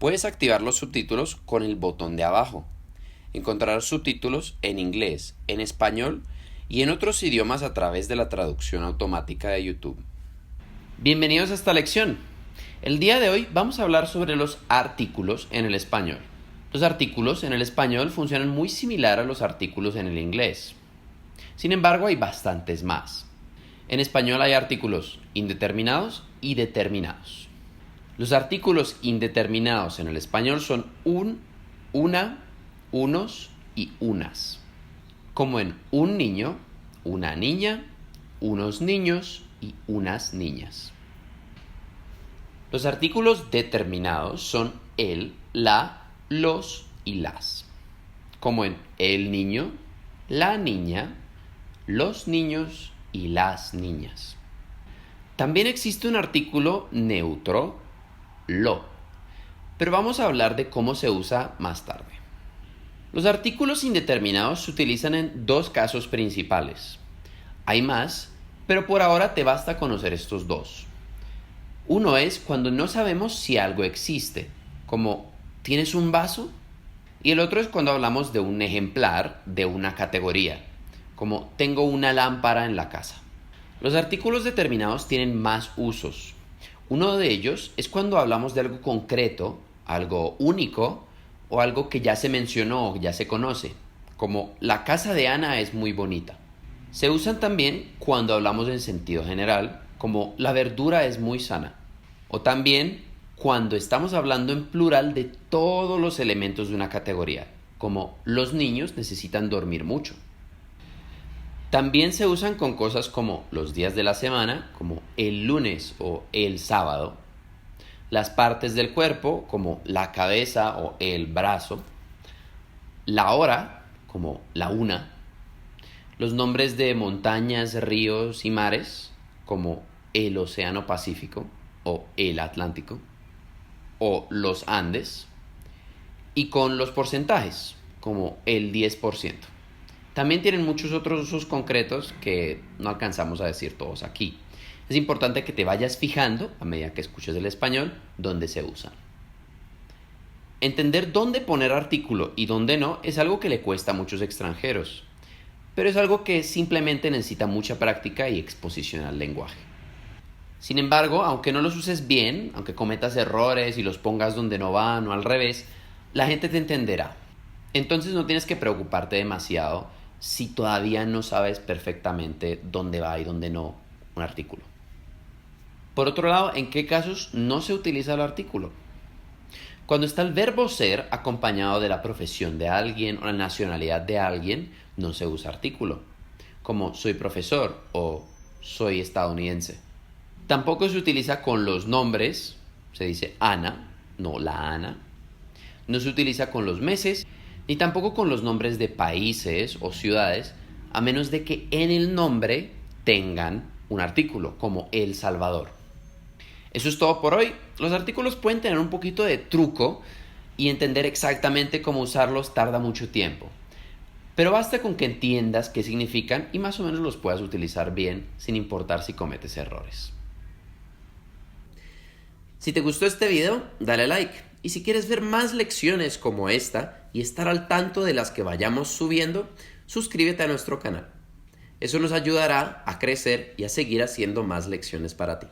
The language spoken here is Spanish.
Puedes activar los subtítulos con el botón de abajo. Encontrarás subtítulos en inglés, en español y en otros idiomas a través de la traducción automática de YouTube. Bienvenidos a esta lección. El día de hoy vamos a hablar sobre los artículos en el español. Los artículos en el español funcionan muy similar a los artículos en el inglés. Sin embargo, hay bastantes más. En español hay artículos indeterminados y determinados. Los artículos indeterminados en el español son un, una, unos y unas. Como en un niño, una niña, unos niños y unas niñas. Los artículos determinados son el, la, los y las. Como en el niño, la niña, los niños y las niñas. También existe un artículo neutro, lo, pero vamos a hablar de cómo se usa más tarde. Los artículos indeterminados se utilizan en dos casos principales. Hay más, pero por ahora te basta conocer estos dos. Uno es cuando no sabemos si algo existe, como ¿tienes un vaso? Y el otro es cuando hablamos de un ejemplar de una categoría, como tengo una lámpara en la casa. Los artículos determinados tienen más usos. Uno de ellos es cuando hablamos de algo concreto, algo único o algo que ya se mencionó o ya se conoce, como la casa de Ana es muy bonita. Se usan también cuando hablamos en sentido general, como la verdura es muy sana, o también cuando estamos hablando en plural de todos los elementos de una categoría, como los niños necesitan dormir mucho. También se usan con cosas como los días de la semana, como el lunes o el sábado, las partes del cuerpo, como la cabeza o el brazo, la hora, como la una, los nombres de montañas, ríos y mares, como el Océano Pacífico o el Atlántico, o los Andes, y con los porcentajes, como el 10%. También tienen muchos otros usos concretos que no alcanzamos a decir todos aquí. Es importante que te vayas fijando, a medida que escuches el español, dónde se usan. Entender dónde poner artículo y dónde no es algo que le cuesta a muchos extranjeros, pero es algo que simplemente necesita mucha práctica y exposición al lenguaje. Sin embargo, aunque no los uses bien, aunque cometas errores y los pongas donde no van o al revés, la gente te entenderá. Entonces no tienes que preocuparte demasiado si todavía no sabes perfectamente dónde va y dónde no un artículo. Por otro lado, ¿en qué casos no se utiliza el artículo? Cuando está el verbo ser acompañado de la profesión de alguien o la nacionalidad de alguien, no se usa artículo, como soy profesor o soy estadounidense. Tampoco se utiliza con los nombres, se dice Ana, no la Ana. No se utiliza con los meses, ni tampoco con los nombres de países o ciudades, a menos de que en el nombre tengan un artículo, como El Salvador. Eso es todo por hoy. Los artículos pueden tener un poquito de truco y entender exactamente cómo usarlos tarda mucho tiempo. Pero basta con que entiendas qué significan y más o menos los puedas utilizar bien sin importar si cometes errores. Si te gustó este video, dale like. Y si quieres ver más lecciones como esta y estar al tanto de las que vayamos subiendo, suscríbete a nuestro canal. Eso nos ayudará a crecer y a seguir haciendo más lecciones para ti.